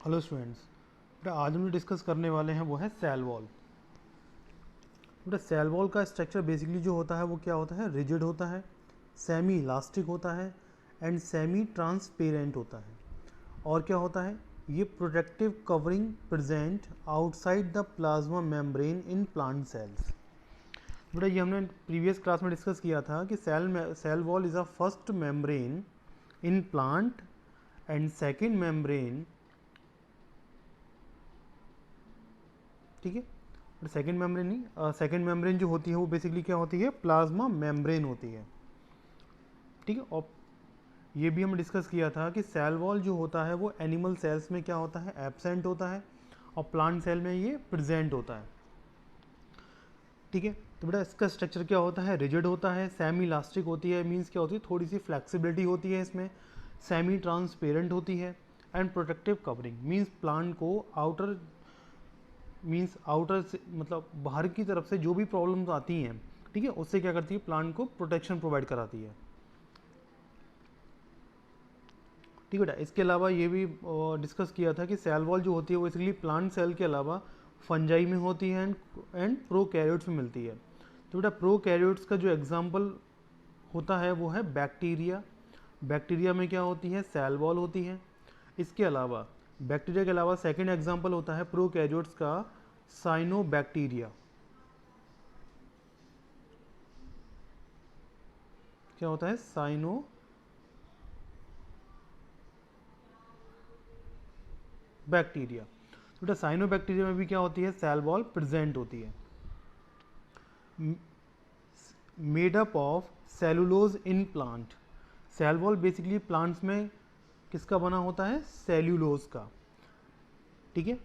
Hello students. बेटा आज हम जो डिस्कस करने वाले हैं वो है सेल वॉल। बेटा सेल वॉल का स्ट्रक्चर बेसिकली जो होता है वो क्या होता है, रिजिड होता है, सेमी इलास्टिक होता है एंड सेमी ट्रांसपेरेंट होता है। और क्या होता है, ये protective covering present outside the plasma membrane in plant cells. बेटा ये हमने प्रीवियस क्लास में डिस्कस किया था कि cell wall is a first membrane in plant and second membrane, ठीक है। सेकेंड मेम्ब्रेन नहीं, सेकेंड मेम्ब्रेन जो होती है वो बेसिकली क्या होती है, प्लाज्मा मेम्ब्रेन होती है, ठीक है। और ये भी हम डिस्कस किया था कि सेल वॉल जो होता है वो एनिमल सेल्स में क्या होता है, एब्सेंट होता है, और प्लांट सेल में ये प्रेजेंट होता है, ठीक है। तो बेटा इसका स्ट्रक्चर क्या होता है, रिजिड होता है, सेमी इलास्टिक होती है, मीन्स क्या होती है, थोड़ी सी फ्लेक्सिबिलिटी होती है इसमें, सेमी ट्रांसपेरेंट होती है and protective covering means plant को आउटर मीन्स आउटर से मतलब बाहर की तरफ से जो भी प्रॉब्लम्स आती हैं, ठीक है, उससे क्या करती है, प्लांट को प्रोटेक्शन प्रोवाइड कराती है, ठीक है बेटा। इसके अलावा ये भी डिस्कस किया था कि सेल वॉल जो होती है वो बेसिकली प्लांट सेल के अलावा फंजाई में होती है एंड प्रोकैरियोट्स में मिलती है। तो बेटा प्रोकैरियोट्स का जो एग्जाम्पल होता है वो है बैक्टीरिया। बैक्टीरिया में क्या होती है, सेल वॉल होती है। इसके अलावा बैक्टीरिया के अलावा सेकेंड एग्जाम्पल होता है प्रोकैरियोट्स का, साइनोबैक्टीरिया। क्या होता है, साइनो बैक्टीरिया। बेटा साइनो बैक्टीरिया में भी क्या होती है, सेल वॉल प्रेजेंट होती है, made up of cellulose in plant. Cell wall basically plants में किसका बना होता है, सेल्यूलोज का, ठीक है।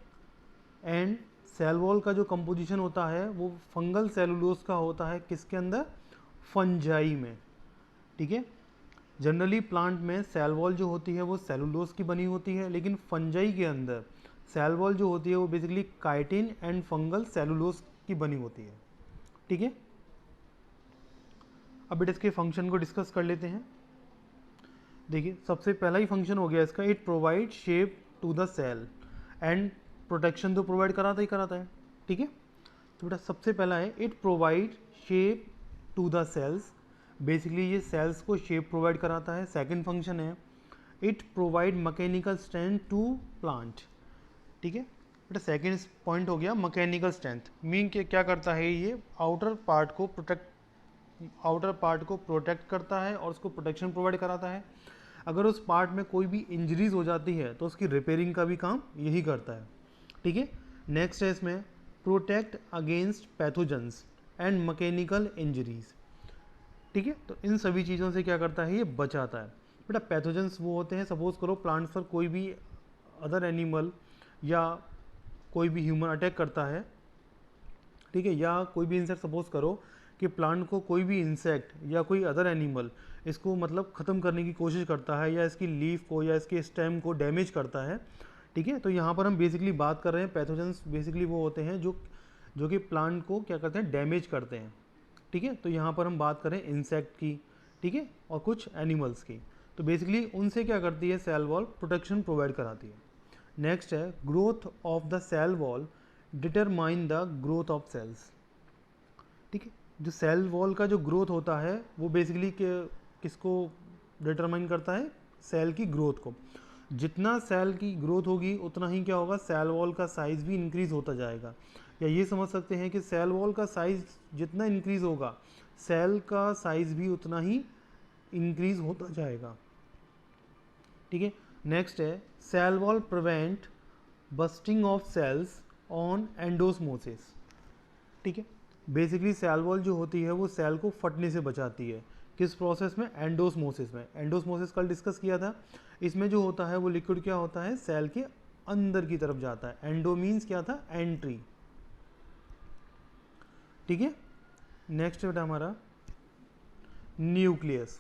एंड सेल वॉल का जो कंपोजिशन होता है वो फंगल सेलुलोज का होता है, किसके अंदर, फंजाई में, ठीक है। जनरली प्लांट में सेल वॉल जो होती है वो सेलुलोज की बनी होती है, लेकिन फंजाई के अंदर सेल वॉल जो होती है वो basically chitin and fungal cellulose की बनी होती है, ठीक है। अब बेटा इसके फंक्शन को डिस्कस कर लेते हैं। देखिए सबसे पहला ही फंक्शन हो गया इसका, it provide shape to the cell and protection तो प्रोवाइड कराता है, ठीक है। तो बेटा सबसे पहला है, it provide shape to the cells. Basically ये सेल्स को शेप प्रोवाइड कराता है। सेकंड फंक्शन है, it provide mechanical strength to plant, ठीक है। बेटा सेकेंड पॉइंट हो गया मैकेनिकल स्ट्रेंथ, मीन के क्या करता है, ये आउटर पार्ट को प्रोटेक्ट करता है और उसको प्रोटेक्शन प्रोवाइड कराता है। अगर उस पार्ट में कोई भी इंजरीज हो जाती है तो उसकी रिपेयरिंग का भी काम यही करता है, ठीक है। नेक्स्ट है इसमें, protect against pathogens and mechanical injuries, ठीक है। तो इन सभी चीज़ों से क्या करता है, ये बचाता है। बेटा पैथोजेंस वो होते हैं, सपोज करो प्लांट्स पर कोई भी अदर एनिमल या कोई भी ह्यूमन अटैक करता है, ठीक है, या कोई भी इंसेक्ट, सपोज करो कि प्लांट को कोई भी इंसेक्ट या कोई अदर एनिमल इसको मतलब ख़त्म करने की कोशिश करता है या इसकी लीफ को या इसके स्टेम को डैमेज करता है, ठीक है। तो यहाँ पर हम बेसिकली बात कर रहे हैं, पैथोजेंस बेसिकली वो होते हैं जो जो कि प्लांट को क्या करते हैं, डैमेज करते हैं, ठीक है। तो यहाँ पर हम बात करें इंसेक्ट की, ठीक है, और कुछ एनिमल्स की। तो बेसिकली उनसे क्या करती है, सेल वॉल प्रोटेक्शन प्रोवाइड कराती है। नेक्स्ट है, growth of the cell wall determine the growth of cells, ठीक है। जो सेल वॉल का जो ग्रोथ होता है वो बेसिकली किसको डिटरमाइन करता है, सेल की ग्रोथ को। जितना सेल की ग्रोथ होगी उतना ही क्या होगा, सेल वॉल का साइज भी इंक्रीज होता जाएगा। या ये समझ सकते हैं कि सेल वॉल का साइज जितना इंक्रीज होगा, सेल का साइज भी उतना ही इंक्रीज होता जाएगा, ठीक है। नेक्स्ट है, cell wall prevent bursting of cells on endosmosis, ठीक है। बेसिकली सेल वॉल जो होती है वो सेल को फटने से बचाती है, किस प्रोसेस में, एंडोस्मोसिस में। एंडोस्मोसिस कल डिस्कस किया था। इसमें जो होता है वो लिक्विड क्या होता है, सेल के अंदर की तरफ जाता है। एंडो मीन्स क्या था, एंट्री, ठीक है। नेक्स्ट बेटा हमारा न्यूक्लियस।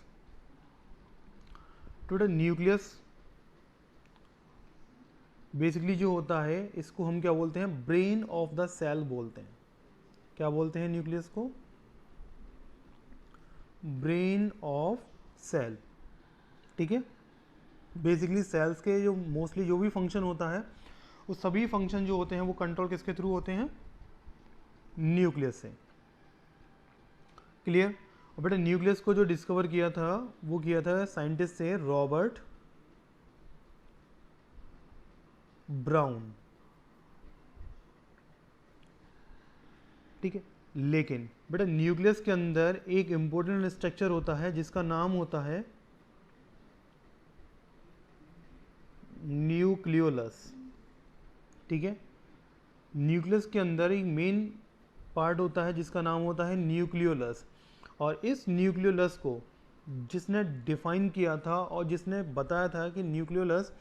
तो बेटा न्यूक्लियस बेसिकली जो होता है इसको हम क्या बोलते हैं, ब्रेन ऑफ द सेल बोलते हैं। क्या बोलते हैं न्यूक्लियस को, ब्रेन ऑफ सेल, ठीक है। बेसिकली सेल्स के जो मोस्टली जो भी फंक्शन होता है, वो सभी फंक्शन जो होते हैं वो कंट्रोल किसके थ्रू होते हैं? न्यूक्लियस से। क्लियर? और बेटा न्यूक्लियस को जो डिस्कवर किया था वो किया था साइंटिस्ट से रॉबर्ट ब्राउन। ठीक है, लेकिन बेटा न्यूक्लियस के अंदर एक इंपॉर्टेंट स्ट्रक्चर होता है जिसका नाम होता है न्यूक्लियोलस। ठीक है, न्यूक्लियस के अंदर एक मेन पार्ट होता है जिसका नाम होता है न्यूक्लियोलस, और इस न्यूक्लियोलस को जिसने डिफाइन किया था और जिसने बताया था कि nucleolus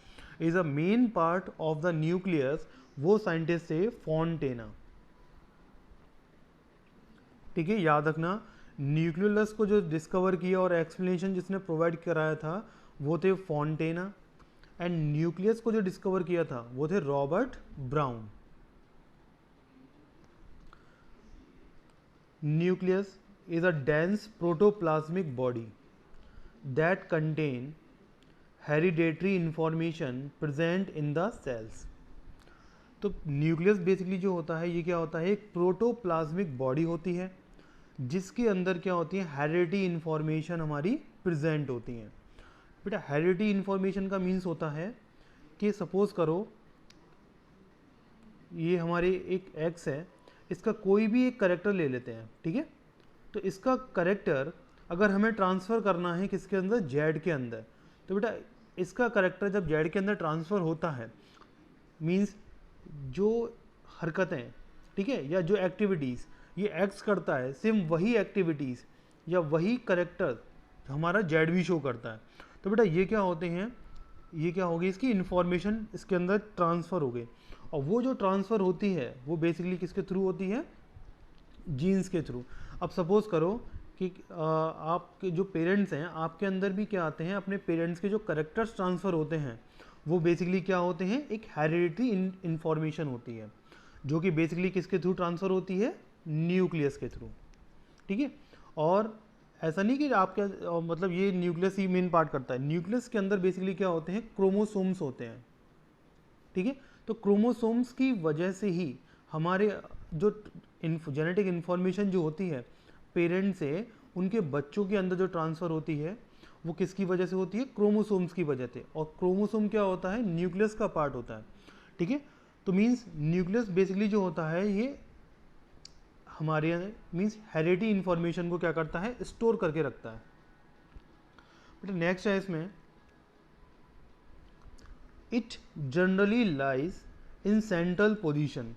is a main part of the nucleus, वो साइंटिस्ट थे फॉन्टेना। ठीक है, याद रखना, न्यूक्लियोलस को जो डिस्कवर किया और एक्सप्लेनेशन जिसने प्रोवाइड कराया था वो थे फॉन्टेना, एंड न्यूक्लियस को जो डिस्कवर किया था वो थे Robert brown. Nucleus is a dense protoplasmic body that contain hereditary information present in the cells। तो न्यूक्लियस बेसिकली जो होता है ये क्या होता है? एक प्रोटोप्लाज्मिक बॉडी होती है जिसके अंदर क्या होती है? हेरिडिटी इंफॉर्मेशन हमारी प्रेजेंट होती हैं। बेटा हेरिडिटी इंफॉर्मेशन का मीन्स होता है कि सपोज करो ये हमारे एक एक्स है, इसका कोई भी एक करेक्टर ले लेते हैं। ठीक है, तो इसका करेक्टर अगर हमें ट्रांसफ़र करना है किसके अंदर? जेड के अंदर। तो बेटा इसका करेक्टर जब जेड के अंदर ट्रांसफ़र होता है, मींस जो हरकतें, ठीक है, या जो एक्टिविटीज़ ये एक्स करता है, सेम वही एक्टिविटीज़ या वही करेक्टर हमारा जेड भी शो करता है। तो बेटा ये क्या होते हैं? ये क्या होगी? इसकी इन्फॉर्मेशन इसके अंदर ट्रांसफ़र हो गई, और वो जो ट्रांसफ़र होती है वो बेसिकली किसके थ्रू होती है? जीन्स के थ्रू। अब सपोज़ करो कि आपके जो पेरेंट्स हैं, आपके अंदर भी क्या आते हैं? अपने पेरेंट्स के जो करेक्टर्स ट्रांसफ़र होते हैं वो बेसिकली क्या होते हैं? एक हेरिडिटरी इंफॉर्मेशन होती है जो कि बेसिकली किसके थ्रू ट्रांसफ़र होती है? न्यूक्लियस के थ्रू। ठीक है, और ऐसा नहीं कि आपके मतलब ये न्यूक्लियस ही मेन पार्ट करता है। न्यूक्लियस के अंदर बेसिकली क्या होते हैं? क्रोमोसोम्स होते हैं। ठीक है, तो क्रोमोसोम्स की वजह से ही हमारे जो जेनेटिक इन्फॉर्मेशन जो होती है पेरेंट्स से उनके बच्चों के अंदर जो ट्रांसफ़र होती है वो किसकी वजह से होती है? क्रोमोसोम्स की वजह से। और क्रोमोसोम क्या होता है? न्यूक्लियस का पार्ट होता है। ठीक है, तो मीन्स न्यूक्लियस बेसिकली जो होता है ये हमारे मीन्स हेरिडिटी इन्फॉर्मेशन को क्या करता है? स्टोर करके रखता है। बट नेक्स्ट है इसमें, it generally lies in central position.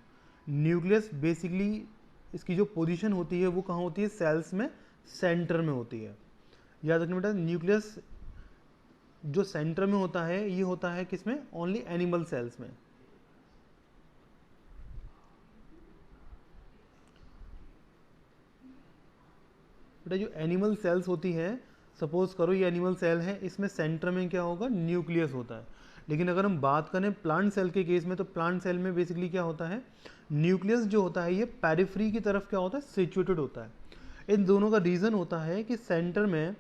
Nucleus basically इसकी जो पोजीशन होती है वो कहाँ होती है? सेल्स में सेंटर में होती है। याद रखना बेटा, न्यूक्लियस जो सेंटर में होता है ये होता है किसमें? ओनली एनिमल सेल्स में। बेटा जो एनिमल सेल्स होती है, सपोज करो ये एनिमल सेल है, इसमें सेंटर में क्या होगा? न्यूक्लियस होता है। लेकिन अगर हम बात करें प्लांट सेल के केस में, तो प्लांट सेल में बेसिकली क्या होता है? न्यूक्लियस जो होता है ये पेरिफेरी की तरफ क्या होता है? सिचुएटेड होता है। इन दोनों का रीज़न होता है कि सेंटर में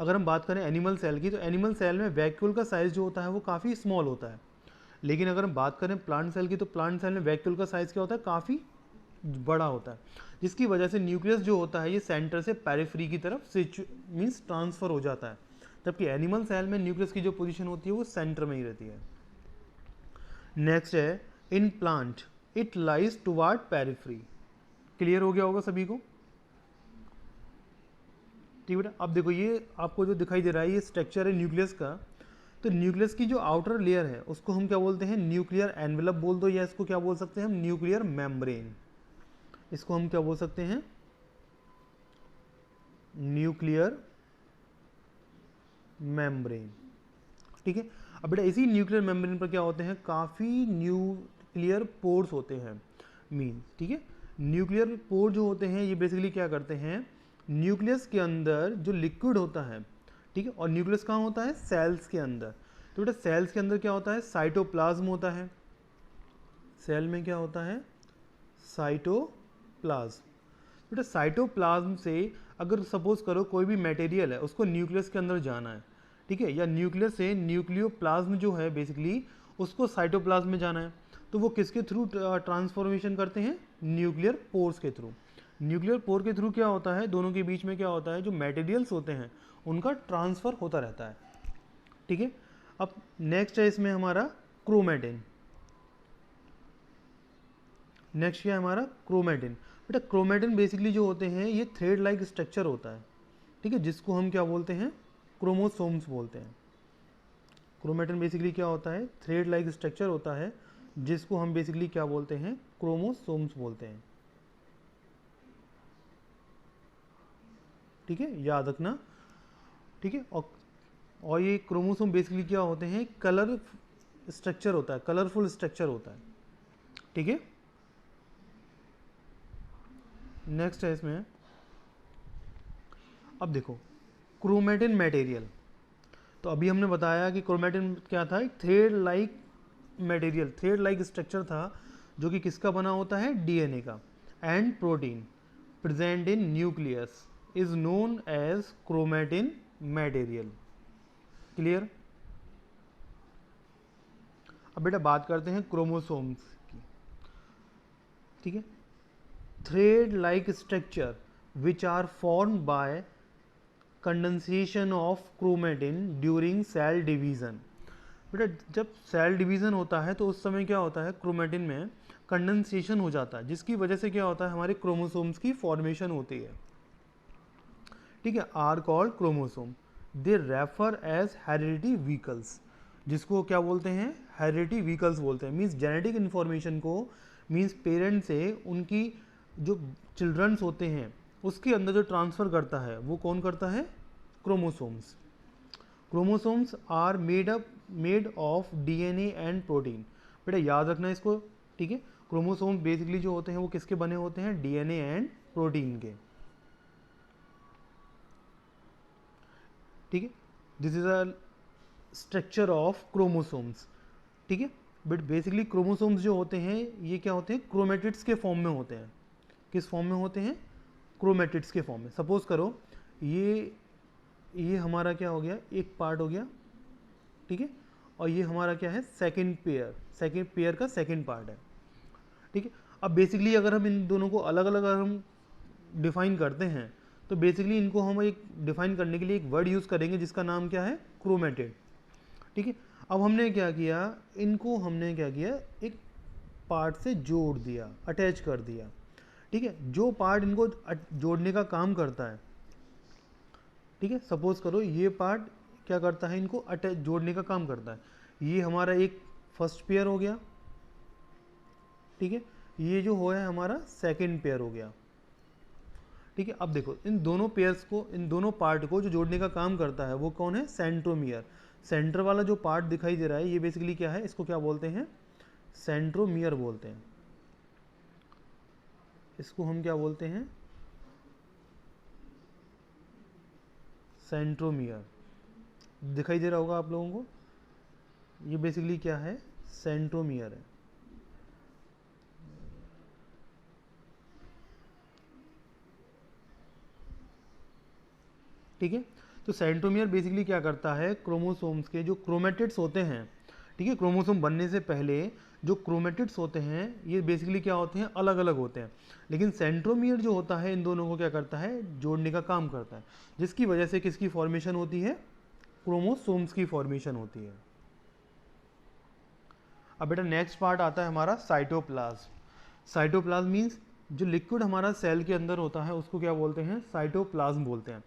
अगर हम बात करें एनिमल सेल की, तो एनिमल सेल में वैक्यूल का साइज़ जो होता है वो काफ़ी स्मॉल होता है। लेकिन अगर हम बात करें प्लांट सेल की, तो प्लांट सेल में वैक्यूल का साइज़ क्या होता है? काफ़ी बड़ा होता है, जिसकी वजह से न्यूक्लियस जो होता है ये सेंटर से पेरिफेरी की तरफ मीन्स ट्रांसफ़र हो जाता है। जबकि एनिमल सेल में न्यूक्लियस की जो पोजीशन होती है वो सेंटर में ही रहती है। नेक्स्ट है, in plant it lies toward periphery. Clear हो गया होगा सभी को? ठीक बेटा, अब देखो ये आपको जो दिखाई दे रहा है ये स्ट्रक्चर है न्यूक्लियस का। तो न्यूक्लियस की जो आउटर लेयर है उसको हम क्या बोलते हैं? न्यूक्लियर एनवेलप बोल दो, या इसको क्या बोल सकते हैं हम? Nuclear membrane. इसको हम क्या बोल सकते हैं? Nuclear membrane. ठीक है, अब बेटा इसी न्यूक्लियर मेम्ब्रेन पर क्या होते हैं? काफ़ी न्यूक्लियर पोर्स होते हैं मीन। ठीक है, न्यूक्लियर पोर जो होते हैं ये बेसिकली क्या करते हैं? न्यूक्लियस के अंदर जो लिक्विड होता है, ठीक है, और न्यूक्लियस कहाँ होता है? सेल्स के अंदर। तो बेटा सेल्स के अंदर क्या होता है? साइटोप्लाज्म होता है। सेल में क्या होता है? साइटोप्लाज्म। बेटा साइटोप्लाज्म से अगर सपोज करो कोई भी मटेरियल है उसको न्यूक्लियस के अंदर जाना है, ठीक है, या न्यूक्लियस से न्यूक्लियोप्लाज्म जो है बेसिकली उसको साइटोप्लाज्म में जाना है, तो वो किसके थ्रू ट्रांसफॉर्मेशन करते हैं, न्यूक्लियर पोर्स के थ्रू। न्यूक्लियर पोर के थ्रू क्या होता है, दोनों के बीच में क्या होता है, जो मटेरियल्स होते हैं उनका ट्रांसफ़र होता रहता है। ठीक है, अब नेक्स्ट है इसमें हमारा क्रोमेटिन। नेक्स्ट क्या है हमारा, क्रोमेटिन। बेटा क्रोमेटिन बेसिकली जो होते हैं ये थ्रेड लाइक स्ट्रक्चर होता है, ठीक है, जिसको हम क्या बोलते हैं, क्रोमोसोम्स बोलते हैं। क्रोमेटिन बेसिकली क्या होता है, थ्रेड लाइक स्ट्रक्चर होता है, जिसको हम बेसिकली क्या बोलते हैं, क्रोमोसोम्स बोलते हैं। ठीक है, याद रखना। ठीक है, और ये क्रोमोसोम बेसिकली क्या होते हैं, कलर स्ट्रक्चर होता है, कलरफुल स्ट्रक्चर होता है। ठीक है, नेक्स्ट है इसमें, अब देखो क्रोमेटिन मटेरियल। तो अभी हमने बताया कि क्रोमेटिन क्या था, एक thread like material, thread like structure था, जो कि किसका बना होता है, डीएनए का। And protein present in nucleus is known as chromatin material. Clear. अब बेटा बात करते हैं क्रोमोसोम्स की। ठीक है, thread like structure which are form by condensation of chromatin during cell division. बेटा जब सेल डिवीजन होता है तो उस समय क्या होता है, क्रोमेटिन में कंडेंसेशन हो जाता है, जिसकी वजह से क्या होता है, हमारे क्रोमोसोम्स की फॉर्मेशन होती है। ठीक है, are called chromosome, they refer as heredity vehicles, जिसको क्या बोलते हैं, हेरिडिटी व्हीकल्स बोलते हैं। मीन्स जेनेटिक इन्फॉर्मेशन को, मीन्स पेरेंट से उनकी जो चिल्ड्रंस होते हैं उसके अंदर जो ट्रांसफ़र करता है वो कौन करता है, chromosomes. Chromosomes are made of DNA and protein. बेटा याद रखना इसको। ठीक है, क्रोमोसोम्स बेसिकली जो होते हैं वो किसके बने होते हैं, डीएनए एंड प्रोटीन के। ठीक है, this is a structure of chromosomes. ठीक है, बट बेसिकली क्रोमोसोम्स जो होते हैं ये क्या होते हैं, क्रोमेटिड्स के फॉर्म में होते हैं। किस फॉर्म में होते हैं, क्रोमेटिड्स के फॉर्म में। सपोज करो ये हमारा क्या हो गया, एक पार्ट हो गया। ठीक है, और ये हमारा क्या है, सेकंड पेयर का सेकंड पार्ट है। ठीक है, अब बेसिकली अगर हम इन दोनों को अलग अलग अगर हम डिफाइन करते हैं तो बेसिकली इनको हम एक डिफाइन करने के लिए एक वर्ड यूज़ करेंगे जिसका नाम क्या है, क्रोमेटिड। ठीक है, अब हमने क्या किया, इनको हमने क्या किया, एक पार्ट से जोड़ दिया, अटैच कर दिया। ठीक है, जो पार्ट इनको जोड़ने का काम करता है, ठीक है, सपोज करो ये पार्ट क्या करता है, इनको अटैच जोड़ने का काम करता है। ये हमारा एक फर्स्ट पेयर हो गया। ठीक है, ये जो हो है हमारा सेकंड पेयर हो गया। ठीक है, अब देखो इन दोनों पेयर्स को, इन दोनों पार्ट को जो जोड़ने का काम करता है वो कौन है, सेंट्रोमियर। सेंटर वाला जो पार्ट दिखाई दे रहा है ये बेसिकली क्या है, इसको क्या बोलते हैं, सेंट्रोमियर बोलते हैं। इसको हम क्या बोलते हैं, सेंट्रोमियर। दिखाई दे रहा होगा आप लोगों को, ये बेसिकली क्या है, सेंट्रोमियर है। ठीक है, तो सेंट्रोमियर बेसिकली क्या करता है, क्रोमोसोम्स के जो क्रोमेटिड्स होते हैं, ठीक है, क्रोमोसोम बनने से पहले जो क्रोमेटिड्स होते हैं ये बेसिकली क्या होते हैं, अलग अलग होते हैं। लेकिन सेंट्रोमियर जो होता है इन दोनों को क्या करता है, जोड़ने का काम करता है, जिसकी वजह से किसकी फॉर्मेशन होती है, क्रोमोसोम्स की फॉर्मेशन होती है। अब बेटा नेक्स्ट पार्ट आता है हमारा साइटोप्लाज्म। साइटोप्लाज्म मीन्स जो लिक्विड हमारा सेल के अंदर होता है उसको क्या बोलते हैं, साइटोप्लाज्म बोलते हैं।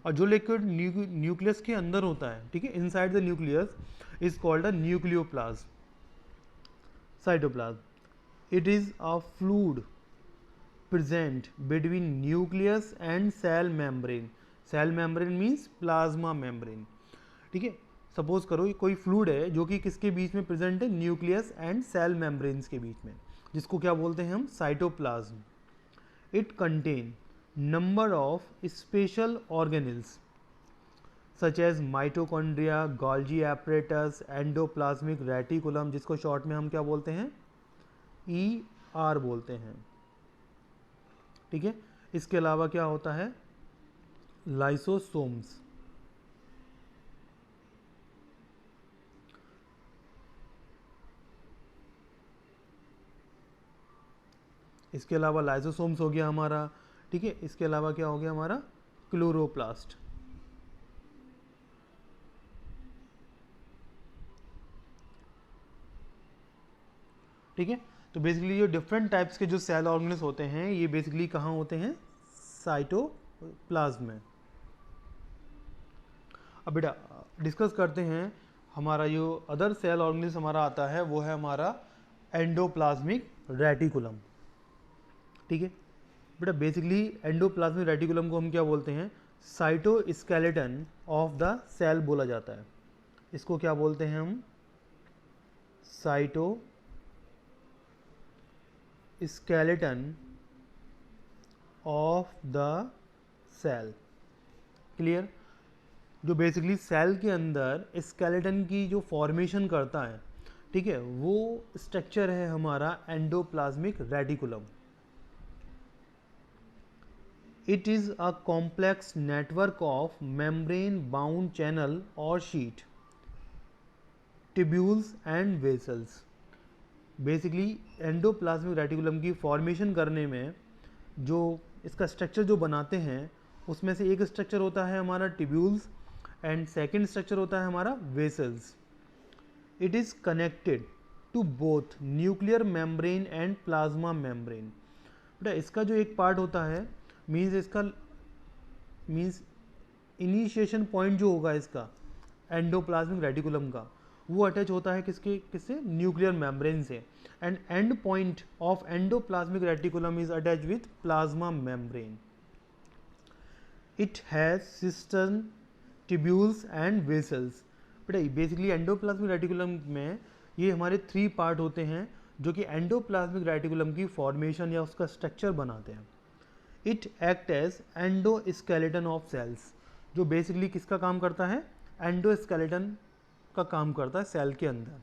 और जो लिक्विड न्यूक्लियस के अंदर होता है, ठीक है, inside the nucleus is called a nucleoplasm. Cytoplasm it is a fluid present between nucleus and cell membrane. Cell membrane means plasma membrane. ठीक है, सपोज करो कोई फ्लूइड है जो कि किसके बीच में प्रेजेंट है, न्यूक्लियस एंड सेल मेम्ब्रेन्स के बीच में, जिसको क्या बोलते हैं हम, cytoplasm. It contain number of special organelles such as mitochondria, Golgi apparatus, endoplasmic reticulum, जिसको शॉर्ट में हम क्या बोलते हैं, ER बोलते हैं। ठीक है, इसके अलावा क्या होता है, लाइसोसोम्स। इसके अलावा लाइसोसोम्स हो गया हमारा, ठीक है। इसके अलावा क्या हो गया हमारा, क्लोरोप्लास्ट। ठीक है, तो बेसिकली जो डिफरेंट टाइप्स के जो सेल ऑर्गेनेल्स होते हैं ये बेसिकली कहाँ होते हैं, साइटोप्लाज्म में। अब बेटा डिस्कस करते हैं हमारा जो अदर सेल ऑर्गेनेल्स हमारा आता है वो है हमारा एंडोप्लाज्मिक रेटिकुलम। ठीक है बेटा, बेसिकली एंडोप्लाज्मिक रेटिकुलम को हम क्या बोलते हैं, साइटोस्केलेटन ऑफ द सेल बोला जाता है। इसको क्या बोलते हैं हम, cytoskeleton of the cell. Clear, जो बेसिकली सेल के अंदर स्केलेटन की जो फॉर्मेशन करता है, ठीक है, वो स्ट्रक्चर है हमारा endoplasmic reticulum. It is a complex network of membrane-bound channel or sheet, tubules and vessels. Basically endoplasmic reticulum की फॉर्मेशन करने में जो इसका स्ट्रक्चर जो बनाते हैं उसमें से एक स्ट्रक्चर होता है हमारा ट्यूब्यूल्स एंड सेकंड स्ट्रक्चर होता है हमारा vessels. It is connected to both nuclear membrane and plasma membrane. बेटा इसका जो एक पार्ट होता है मीन्स इनिशिएशन पॉइंट जो होगा इसका एंडोप्लाज्मिक रेटिकुलम का, वो अटैच होता है किससे, न्यूक्लियर मेम्ब्रेन से। And and point of endoplasmic reticulum is attach with plasma membrane. It has cistern, tubules and vessels. बेटा बेसिकली एंडोप्लाज्मिक रेटिकुलम में ये हमारे 3 पार्ट होते हैं जो कि एंडोप्लाज्मिक रेटिकुलम की फॉर्मेशन या उसका स्ट्रक्चर बनाते हैं। It act as endoskeleton of cells, जो बेसिकली किसका काम करता है, एंडोस्केलेटन का काम करता है सेल के अंदर।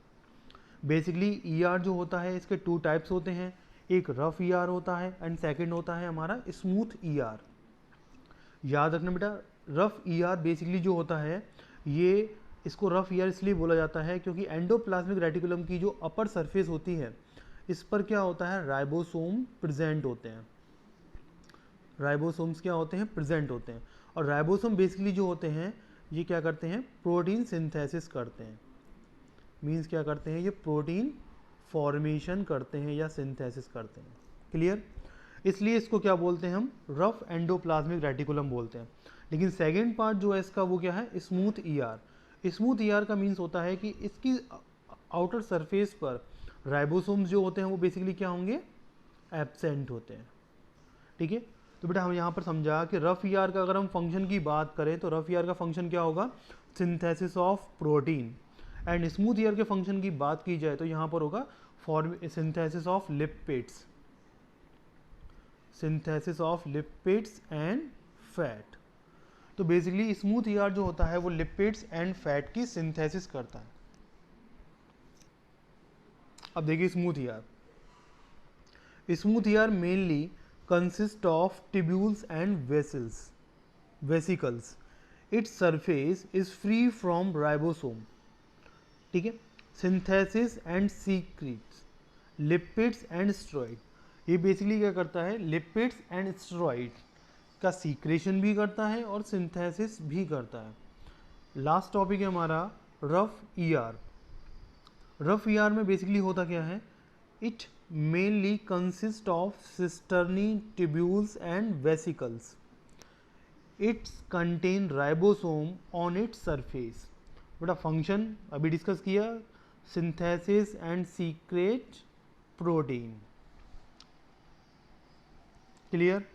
बेसिकली ईआर जो होता है इसके 2 टाइप्स होते हैं, एक रफ ईआर होता है एंड सेकंड होता है हमारा स्मूथ ईआर। याद रखना बेटा, रफ ईआर बेसिकली जो होता है ये, इसको रफ ईआर इसलिए बोला जाता है क्योंकि एंडोप्लाज्मिक रेटिकुलम की जो अपर सरफेस होती है इस पर क्या होता है, राइबोसोम प्रेजेंट होते हैं। राइबोसोम्स क्या होते हैं, प्रेजेंट होते हैं। और राइबोसोम बेसिकली जो होते हैं ये क्या करते हैं, प्रोटीन सिंथेसिस करते हैं। मींस क्या करते हैं, ये प्रोटीन फॉर्मेशन करते हैं या सिंथेसिस करते हैं। क्लियर, इसलिए इसको क्या बोलते हैं हम, रफ एंडोप्लाज्मिक रेटिकुलम बोलते हैं। लेकिन सेकेंड पार्ट जो है इसका वो क्या है, स्मूथ ईआर। स्मूथ ईआर का मीन्स होता है कि इसकी आउटर सरफेस पर राइबोसोम्स जो होते हैं वो बेसिकली क्या होंगे, एब्सेंट होते हैं। ठीक है, तो बेटा हम यहाँ पर समझा कि रफ ईआर का अगर हम फंक्शन की बात करें तो रफ ईआर का फंक्शन क्या होगा, synthesis of protein. And smooth ER के फंक्शन की बात की जाए तो यहाँ पर होगा synthesis of lipids, synthesis of lipids and fat. तो बेसिकली स्मूथ ईआर जो होता है वो लिपिड्स एंड फैट की सिंथेसिस करता है। अब देखिए smooth ER, smooth ER mainly consist of tubules and vesicles. Its surface is free from ribosome. ठीक है, synthesis and secretes lipids and steroid. ये बेसिकली क्या करता है, लिपिड्स एंड स्टेरॉइड का सीक्रेशन भी करता है और सिंथेसिस भी करता है। लास्ट टॉपिक है हमारा रफ ईआर। रफ ईआर में बेसिकली होता क्या है, it mainly consist of cisternae, tubules and vesicles. It contain ribosome on its surface. बेटा फंक्शन अभी डिस्कस किया, synthesis and secret protein. Clear,